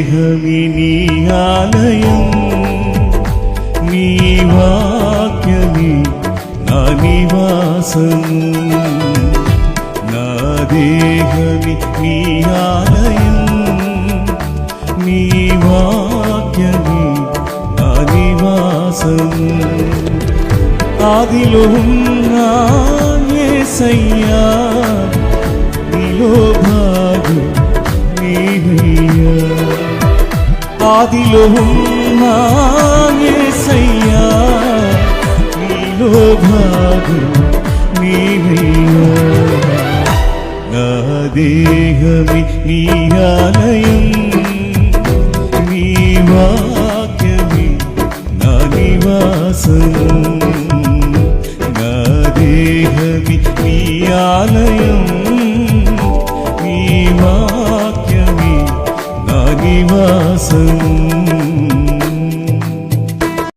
దేహమి నీ ఆలయం, నీ వాక్యమి నా నివాసము. నా దేహమి నీ ఆలయం, నీ వాక్యమి నా నివాసము. ఆదిలో ఉన్నా యేసయ్యా, నీలో భాగం నీవయ్యా. ఆదిలో ఉన్నా యేసయ్యా, నీలో భాగం నీవయ్యా. నా దేహమి నీ ఆలయం, నీ వాక్యమి నా నివాసము. నా దేహమి నీ ఆలయం, నీ వాక్యమి నా నివాసము.